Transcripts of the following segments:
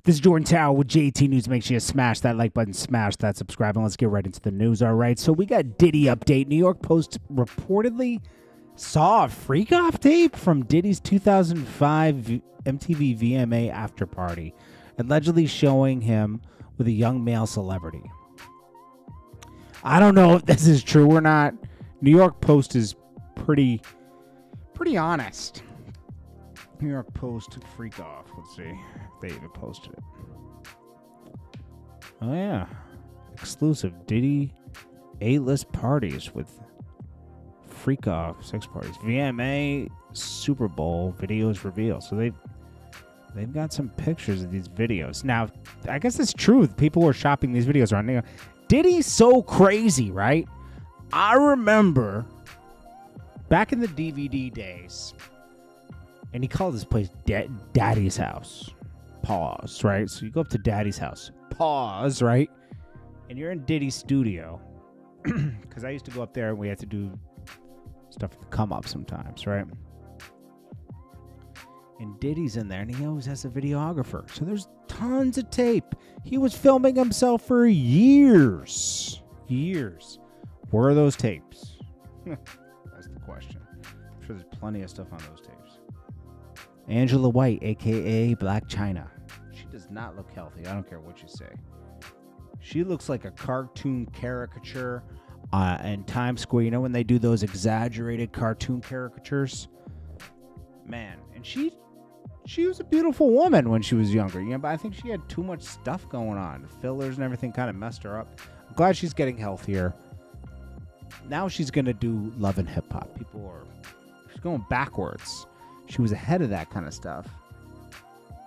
This is Jordan Tower with JT News. Make sure you smash that like button, smash that subscribe, and let's get right into the news. All right, so we got Diddy update. New York Post reportedly saw a freak-off tape from Diddy's 2005 MTV VMA after party, allegedly showing him with a young male celebrity. I don't know if this is true or not. New York Post is pretty honest. New York Post freak off. Let's see if they even posted it. Oh yeah, exclusive Diddy A-list parties with freak off sex parties. VMA Super Bowl videos reveal. So they've got some pictures of these videos. Now, I guess it's true. People were shopping these videos around. Diddy's so crazy, right? I remember back in the DVD days. And he called this place Daddy's house. Pause, right? So you go up to Daddy's house. Pause, right? And you're in Diddy's studio. Because I used to go up there and we had to do stuff to come up sometimes, right? And Diddy's in there and he always has a videographer. So there's tons of tape. He was filming himself for years. Years. Where are those tapes? That's the question. I'm sure there's plenty of stuff on those tapes. Angela White, a.k.a. Black China. She does not look healthy. I don't care what you say. She looks like a cartoon caricature in Times Square. You know when they do those exaggerated cartoon caricatures? Man, and she was a beautiful woman when she was younger. But I think she had too much stuff going on. Fillers and everything kind of messed her up. I'm glad she's getting healthier. Now she's going to do Love and Hip Hop. She's going backwards. She was ahead of that kind of stuff.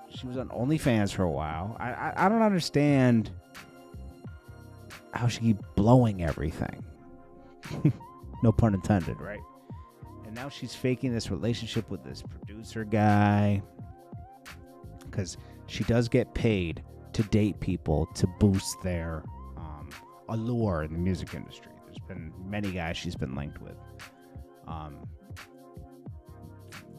She was on OnlyFans for a while. I don't understand how she keep blowing everything. No pun intended, right? And now she's faking this relationship with this producer guy. Because she does get paid to date people to boost their allure in the music industry. There's been many guys she's been linked with.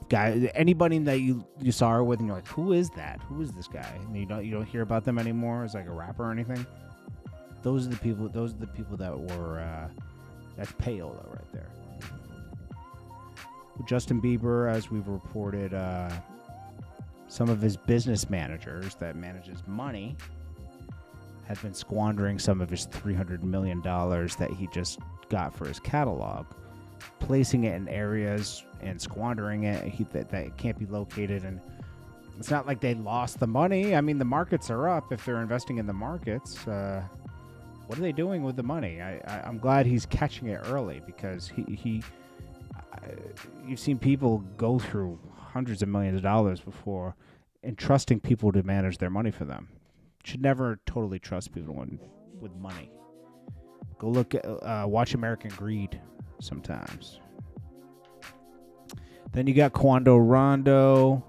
Guy, anybody that you saw her with and you're like, who is that? Who is this guy? And you don't hear about them anymore as like a rapper or anything. Those are the people that were that's payola right there. Justin Bieber, as we've reported, some of his business managers that manages money had been squandering some of his $300 million that he just got for his catalog, placing it in areas and squandering it that it can't be located. And it's not like they lost the money. I mean, the markets are up if they're investing in the markets. What are they doing with the money? I'm glad he's catching it early because you've seen people go through hundreds of millions of dollars before entrusting people to manage their money for them. Should never totally trust people with money. Go look at watch American Greed sometimes. Then you got Quando Rondo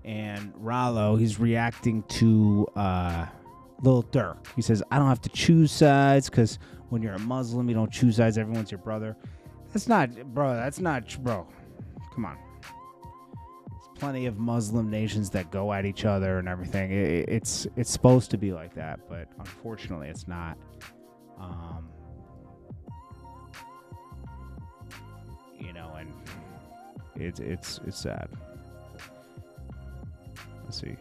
and Rallo. He's reacting to Lil Durk. He says, I don't have to choose sides because when you're a Muslim, you don't choose sides. Everyone's your brother. That's not, bro. Come on. There's plenty of Muslim nations that go at each other and everything. It's supposed to be like that, but unfortunately it's not. And it's sad. Let's see.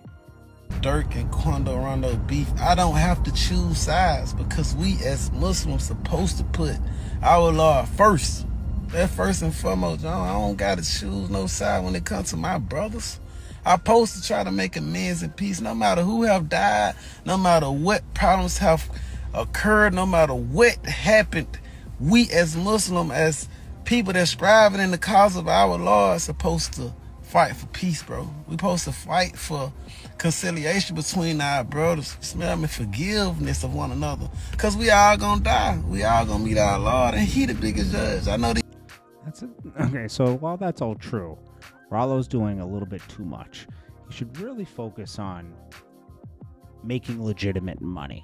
Durk and Quando Rondo beef. I don't have to choose sides because we as Muslims supposed to put our Lord first. That first and foremost. I don't gotta choose no side when it comes to my brothers. I'm supposed to try to make amends and peace, no matter who have died, no matter what problems have occurred, no matter what happened. We as Muslim, as people that's striving in the cause of our Lord, are supposed to fight for peace, bro. We supposed to fight for conciliation between our brothers. Smell me, forgiveness of one another. Because we all gonna die. We all gonna meet our Lord, and he the biggest judge. I know that's it. Okay, so while that's all true, Rollo's doing a little bit too much. He should really focus on making legitimate money.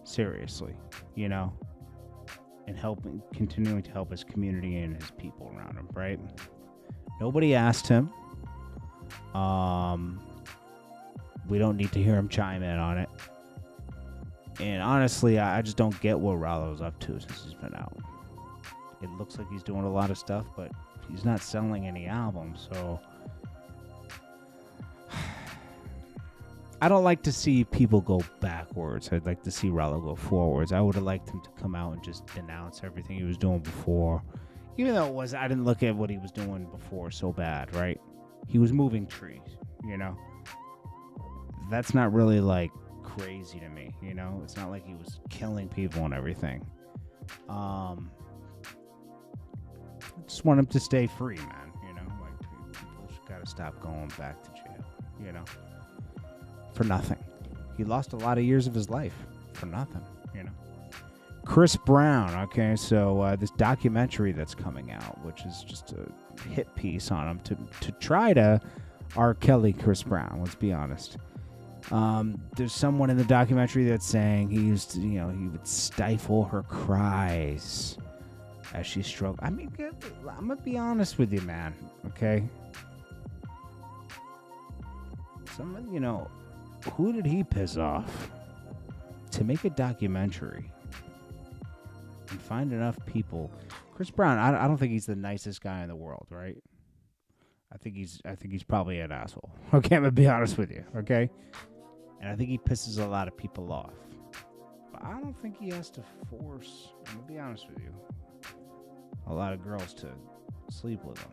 Seriously, and continuing to help his community and his people around him, right? Nobody asked him. we don't need to hear him chime in on it. And honestly, I just don't get what Rallo's up to since he's been out. It looks like he's doing a lot of stuff, but he's not selling any albums, so I don't like to see people go backwards. I'd like to see Rallo go forwards. I would have liked him to come out and just denounce everything he was doing before. Even though I didn't look at what he was doing before so bad, right? He was moving trees, you know? That's not really, like, crazy to me, you know? It's not like he was killing people and everything. I just want him to stay free, man, you know? Like, people just gotta stop going back to jail, you know? For nothing. He lost a lot of years of his life for nothing, you know? Chris Brown, okay, so this documentary that's coming out, which is just a hit piece on him to try to R. Kelly Chris Brown, let's be honest. There's someone in the documentary that's saying he used to, you know, he would stifle her cries as she struggled. I mean, I'm gonna be honest with you, man, okay? Someone, you know, who did he piss off to make a documentary and find enough people? Chris Brown, I don't think he's the nicest guy in the world, right? I think he's probably an asshole. Okay, I'm gonna be honest with you, okay? And I think he pisses a lot of people off. But I don't think he has to force, I'm gonna be honest with you, a lot of girls to sleep with him.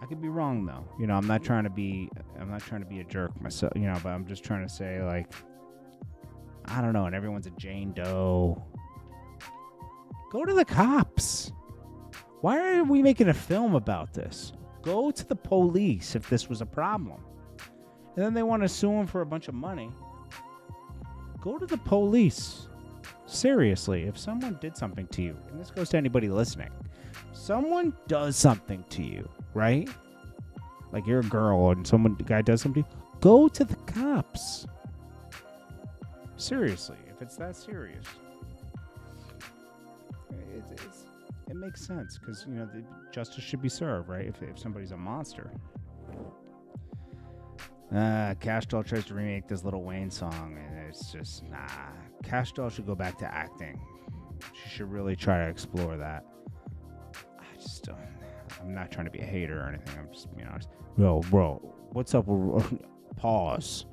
I could be wrong though. You know, I'm not trying to be a jerk myself, you know, but I'm just trying to say, like, I don't know, and everyone's a Jane Doe. Go to the cops. Why are we making a film about this? Go to the police if this was a problem. And then they want to sue him for a bunch of money. Go to the police. Seriously, if someone did something to you, and this goes to anybody listening, someone does something to you, right? Like you're a girl and a guy does something to you, go to the cops. Seriously, if it's that serious. It makes sense because, you know, the justice should be served, right? If somebody's a monster. Cash Doll tries to remake this Lil Wayne song, and it's just, nah. Cash Doll should go back to acting. She should really try to explore that. I just don't. I'm not trying to be a hater or anything. I'm just being honest. Bro, what's up? Pause.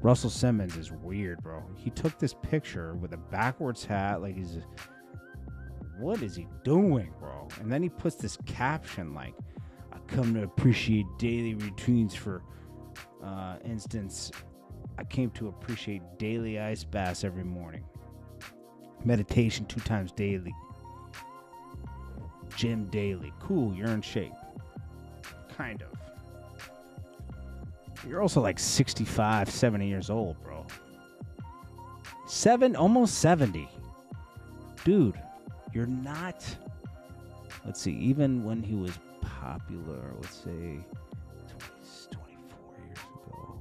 Russell Simmons is weird, bro. He took this picture with a backwards hat, like he's. What is he doing, bro? And then he puts this caption like, I come to appreciate daily routines. For instance, I came to appreciate daily ice baths every morning. Meditation 2 times daily. Gym daily. Cool, you're in shape. Kind of. You're also like 65, 70 years old, bro. Almost 70. Dude. You're not, let's see, even when he was popular, let's say 24 years ago,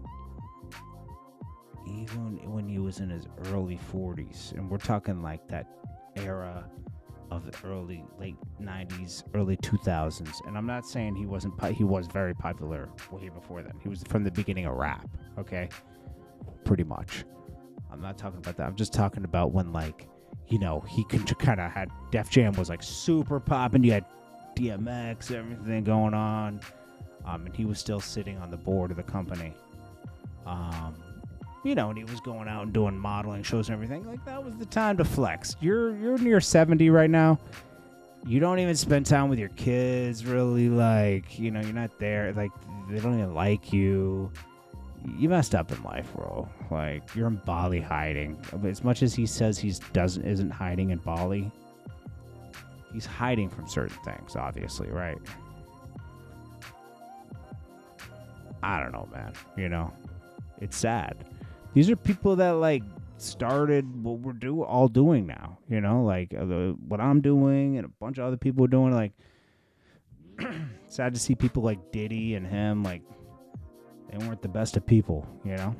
even when he was in his early 40s, and we're talking like that era of the late 90s, early 2000s, and I'm not saying he wasn't, he was very popular way before then. He was from the beginning of rap, okay? Pretty much. I'm not talking about that. I'm just talking about when, like, you know, he kind of had Def Jam was like super popping. You had DMX, everything going on, and he was still sitting on the board of the company. You know, and he was going out and doing modeling shows and everything. Like, that was the time to flex. You're near 70 right now. You don't even spend time with your kids, really. Like, you know, you're not there. Like, they don't even like you. You messed up in life, bro. Like, you're in Bali hiding. As much as he says he isn't hiding in Bali, he's hiding from certain things, obviously, right? I don't know, man. You know, it's sad. These are people that, like, started what we're all doing now. You know, like what I'm doing and a bunch of other people are doing. Like, sad to see people like Diddy and him, like, they weren't the best of people, you know?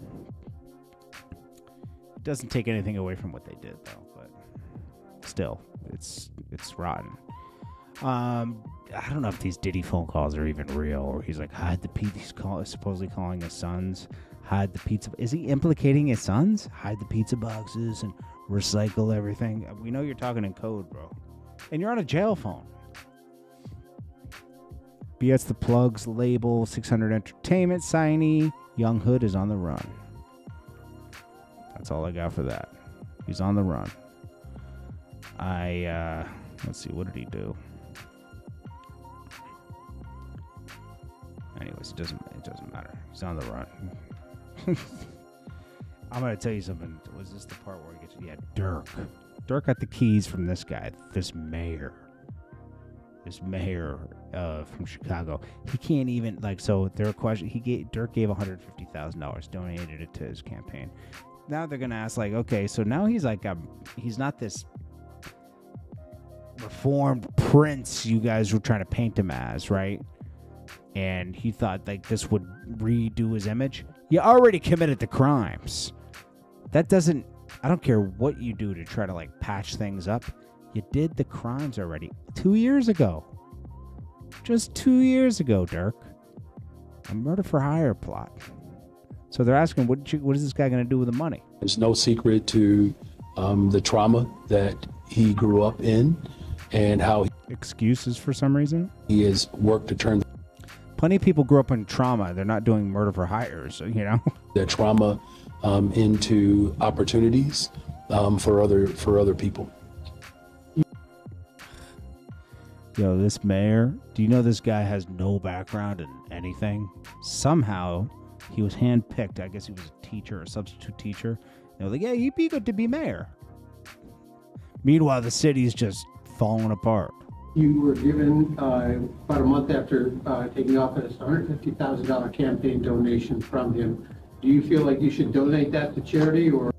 It doesn't take anything away from what they did, though, but still, it's rotten. I don't know if these Diddy phone calls are even real, or he's like, hide the pizza. He's supposedly calling his sons. Hide the pizza. Is he implicating his sons? Hide the pizza boxes and recycle everything. We know you're talking in code, bro. And you're on a jail phone. BS the Plugs label, 600 Entertainment signee. Young Hood is on the run. That's all I got for that. He's on the run. Let's see, what did he do? Anyways, it doesn't matter. He's on the run. I'm gonna tell you something. Was this the part where he gets? Yeah, Dirk. Dirk got the keys from this guy, this mayor. From Chicago. He can't even so their question. Dirk gave $150,000, donated it to his campaign. Now they're gonna ask okay, so now he's he's not this reformed prince you guys were trying to paint him as, right? And he thought this would redo his image. You already committed the crimes. That doesn't. I don't care what you do to try to patch things up. You did the crimes already 2 years ago. Just 2 years ago, Dirk. A murder for hire plot. So they're asking, what is this guy going to do with the money? There's no secret to the trauma that he grew up in and how excuses for some reason. He has worked to turn. Plenty of people grew up in trauma. They're not doing murder for hires, Their trauma into opportunities for other people. Yo, this mayor, do you know this guy has no background in anything? Somehow, he was handpicked. I guess he was a teacher, a substitute teacher. They were like, yeah, he'd be good to be mayor. Meanwhile, the city's just falling apart. You were given, about a month after taking office, a $150,000 campaign donation from him. Do you feel like you should donate that to charity, or?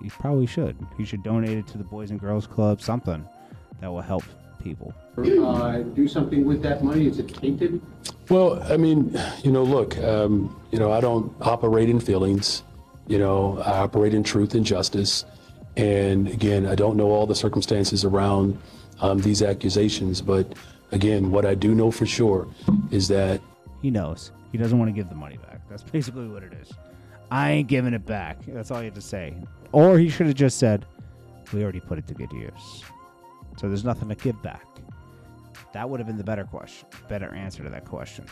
You probably should. You should donate it to the Boys and Girls Club, something that will help people. Do something with that money? Is it tainted? Well, I mean, look, I don't operate in feelings. I operate in truth and justice. And again, I don't know all the circumstances around these accusations, but again, what I do know for sure is that he knows he doesn't want to give the money back. That's basically what it is. I ain't giving it back. That's all you have to say. Or he should have just said, we already put it to good use. So there's nothing to give back. That would have been the better question, answer to that question.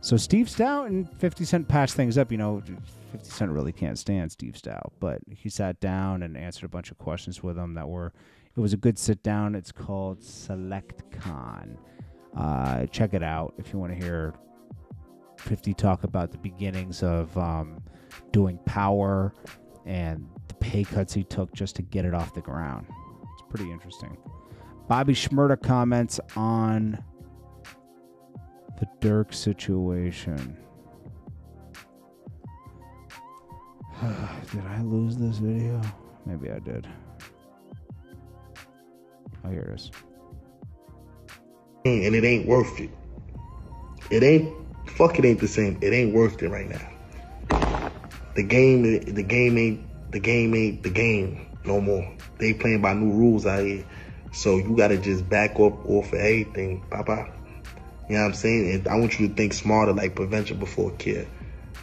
So Steve Stout and 50 Cent patched things up. 50 Cent really can't stand Steve Stout, but he sat down and answered a bunch of questions with him it was a good sit down. It's called Select Con. Check it out if you want to hear 50 talk about the beginnings of doing Power and the pay cuts he took just to get it off the ground. It's pretty interesting. Bobby Shmurda comments on the Dirk situation. Did I lose this video? Maybe I did. Oh, here it is. And it ain't worth it. It ain't the same. It ain't worth it right now. The game ain't the game no more. They playing by new rules out here. So you gotta just back up off of everything, Papa. You know what I'm saying? And I want you to think smarter, like prevention before care.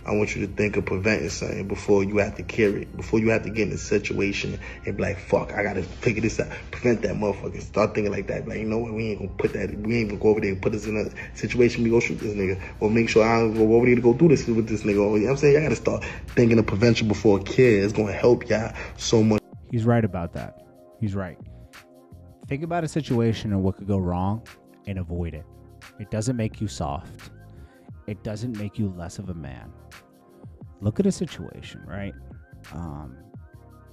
I want you to think of preventing something before you have to carry it, before you have to get in a situation and be like, fuck, I gotta figure this out. Prevent that motherfucker. Start thinking like that. Like, you know what? We ain't gonna go over there and put us in a situation we go shoot this nigga. Or make sure I don't go over there to go do this with this nigga. You know what I'm saying? Y'all gotta start thinking of prevention before care. It's gonna help y'all so much. He's right about that. He's right. Think about a situation and what could go wrong and avoid it. It doesn't make you soft. It doesn't make you less of a man. Look at a situation, right? And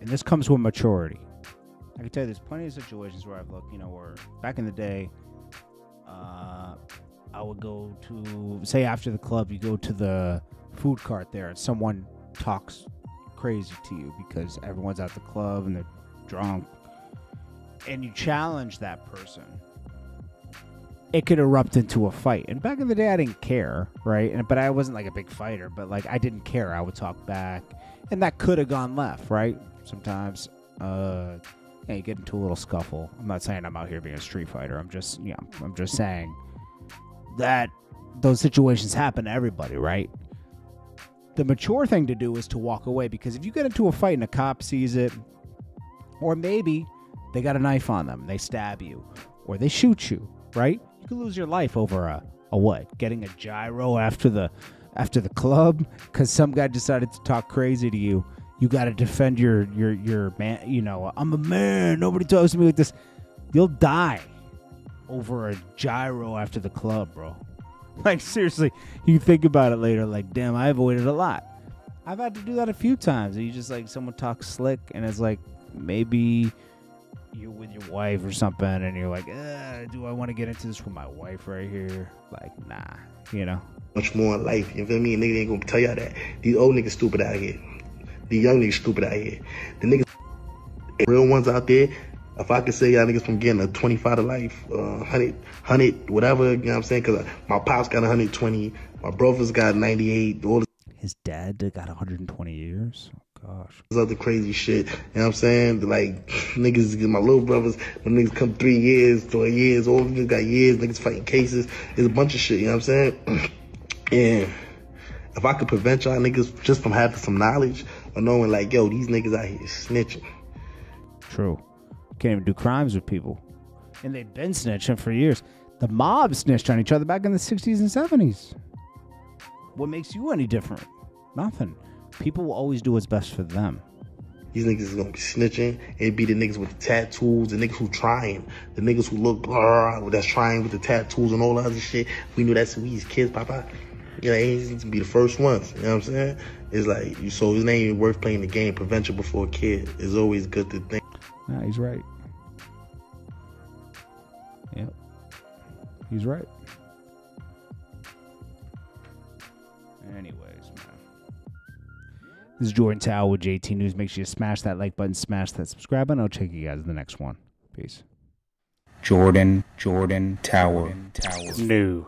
this comes with maturity. I can tell you there's plenty of situations where I've looked, where back in the day, I would go to, say after the club, you go to the food cart there and someone talks crazy to you because everyone's at the club and they're drunk. And you challenge that person, it could erupt into a fight. And back in the day, I didn't care, right? But I wasn't like a big fighter, but I didn't care. I would talk back, and that could have gone left, right? Sometimes Yeah, you get into a little scuffle. I'm not saying I'm out here being a street fighter. I'm just saying that those situations happen to everybody, right? The mature thing to do is to walk away, because if you get into a fight and a cop sees it, or maybe they got a knife on them, they stab you, or they shoot you, right? You could lose your life over a what? Getting a gyro after the club because some guy decided to talk crazy to you. You got to defend your man. You know, I'm a man. Nobody talks to me like this. You'll die over a gyro after the club, bro. Like, seriously, you think about it later, like, damn, I avoided a lot. I've had to do that a few times. You just, like, someone talks slick, and it's like, maybe you're with your wife or something, and you're like, do I want to get into this with my wife right here? Like, nah, you know? Much more in life, you feel me? And niggas ain't gonna tell y'all that. These old niggas stupid out here. These young niggas stupid out here. The niggas, real ones out there, if I could say y'all niggas from getting a 25 to life, 100, whatever, you know what I'm saying? Because my pops got 120, my brothers got 98, all his dad got 120 years? Oh, gosh. this other crazy shit, you know what I'm saying? Like, niggas, my little brothers, when niggas come 3 years, 4 years, all niggas got years, niggas fighting cases. There's a bunch of shit, you know what I'm saying? And if I could prevent y'all niggas just from having some knowledge or knowing, like, yo, these niggas out here snitching. True. Can't even do crimes with people. And they've been snitching for years. The mob snitched on each other back in the 60s and 70s. What makes you any different? Nothing. People will always do what's best for them. These niggas is gonna be snitching. It be the niggas with the tattoos, the niggas who trying, the niggas who look that's trying with the tattoos and all the other shit. We knew that's we as kids, papa. You know, he needs to be the first ones. You know what I'm saying? It's like, so it's not even worth playing the game. Prevention before a kid is always good to think. Nah, he's right. Yep. He's right. Anyways, man. This is Jordan Tower with JT News. Make sure you smash that like button, smash that subscribe button. I'll check you guys in the next one. Peace. Jordan Tower. New.